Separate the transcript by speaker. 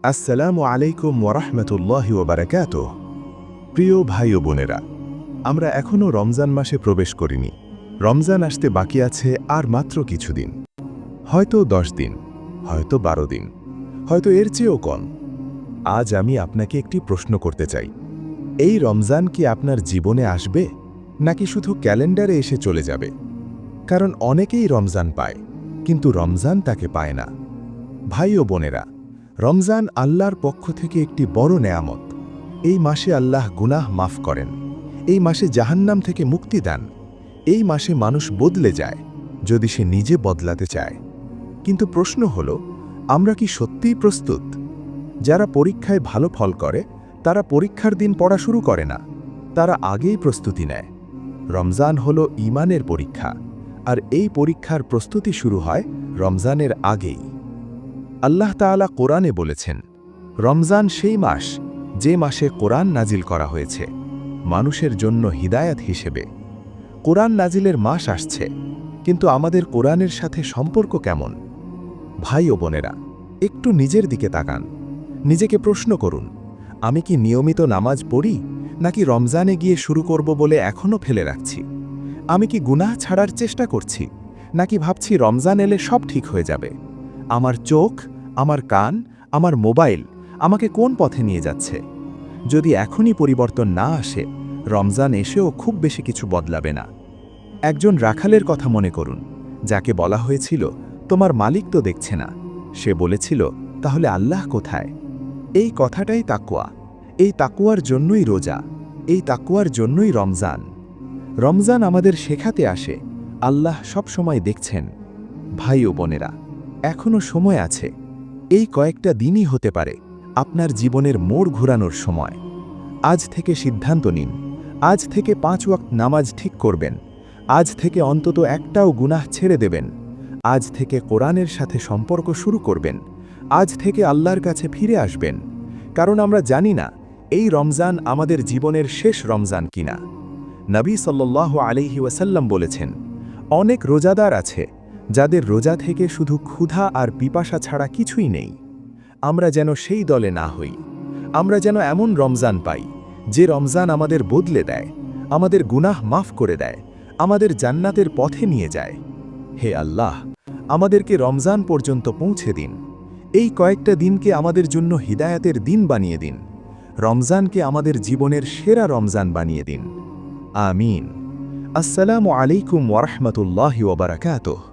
Speaker 1: আসসালামু আলাইকুম ওয়ারাহমাতুল্লাহি ওয়া বারাকাতুহু। প্রিয় ভাই ও বোনেরা, আমরা এখনও রমজান মাসে প্রবেশ করিনি। রমজান আসতে বাকি আছে আর মাত্র কিছুদিন, হয়তো 10 দিন, হয়তো 12 দিন, হয়তো এর চেয়েও কম। আজ আমি আপনাকে একটি প্রশ্ন করতে চাই। এই রমজান কি আপনার জীবনে আসবে, নাকি শুধু ক্যালেন্ডারে এসে চলে যাবে? কারণ অনেকেই রমজান পায়, কিন্তু রমজান তাকে পায় না। ভাই ও বোনেরা, রমজান আল্লাহর পক্ষ থেকে একটি বড় নেয়ামত। এই মাসে আল্লাহ গুনাহ মাফ করেন, এই মাসে জাহান্নাম থেকে মুক্তি দেন, এই মাসে মানুষ বদলে যায় যদি সে নিজে বদলাতে চায়। কিন্তু প্রশ্ন হল, আমরা কি সত্যিই প্রস্তুত? যারা পরীক্ষায় ভালো ফল করে তারা পরীক্ষার দিন পড়া শুরু করে না, তারা আগেই প্রস্তুতি নেয়। রমজান হল ঈমানের পরীক্ষা, আর এই পরীক্ষার প্রস্তুতি শুরু হয় রমজানের আগেই। আল্লাহ তাআলা কোরআনে বলেছেন, রমজান সেই মাস যে মাসে কোরআন নাজিল করা হয়েছে মানুষের জন্য হিদায়াত হিসেবে। কোরআন নাজিলের মাস আসছে, কিন্তু আমাদের কোরআনের সাথে সম্পর্ক কেমন? ভাই ও বোনেরা, একটু নিজের দিকে তাকান, নিজেকে প্রশ্ন করুন, আমি কি নিয়মিত নামাজ পড়ি, নাকি রমজানে গিয়ে শুরু করব বলে এখনও ফেলে রাখছি? আমি কি গুনাহ ছাড়ার চেষ্টা করছি, নাকি ভাবছি রমজান এলে সব ঠিক হয়ে যাবে? আমার চোখ, আমার কান, আমার মোবাইল আমাকে কোন পথে নিয়ে যাচ্ছে? যদি এখনই পরিবর্তন না আসে, রমজান এসেও খুব বেশি কিছু বদলাবে না। একজন রাখালের কথা মনে করুন, যাকে বলা হয়েছিল, তোমার মালিক তো দেখছে না। সে বলেছিল, তাহলে আল্লাহ কোথায়? এই কথাটাই তাকওয়া। এই তাকওয়ার জন্যই রোজা, এই তাকওয়ার জন্যই রমজান। রমজান আমাদের শেখাতে আসে, আল্লাহ সব সময় দেখছেন। ভাই ও বোনেরা, এখনও সময় আছে। এই কয়েকটা দিনই হতে পারে আপনার জীবনের মোড় ঘোরানোর সময়। আজ থেকে সিদ্ধান্ত নিন, আজ থেকে 5 ওয়াক্ত নামাজ ঠিক করবেন, আজ থেকে অন্তত একটাও গুনাহ ছেড়ে দেবেন, আজ থেকে কোরআনের সাথে সম্পর্ক শুরু করবেন, আজ থেকে আল্লাহর কাছে ফিরে আসবেন। কারণ আমরা জানি না এই রমজান আমাদের জীবনের শেষ রমজান কিনা। নবী সাল্লাল্লাহু আলাইহি ওয়াসাল্লাম বলেছেন, অনেক রোজাদার আছে যাদের রোজা থেকে শুধু ক্ষুধা আর পিপাসা ছাড়া কিছুই নেই। আমরা যেন সেই দলে না হই। আমরা যেন এমন রমজান পাই যে রমজান আমাদের বদলে দেয়, আমাদের গুনাহ মাফ করে দেয়, আমাদের জান্নাতের পথে নিয়ে যায়। হে আল্লাহ, আমাদেরকে রমজান পর্যন্ত পৌঁছে দিন। এই কয়েকটা দিনকে আমাদের জন্য হিদায়াতের দিন বানিয়ে দিন। রমজানকে আমাদের জীবনের সেরা রমজান বানিয়ে দিন। আমিন। আসসালামু আলাইকুম ওয়া রাহমাতুল্লাহি ওয়া বারাকাতুহু।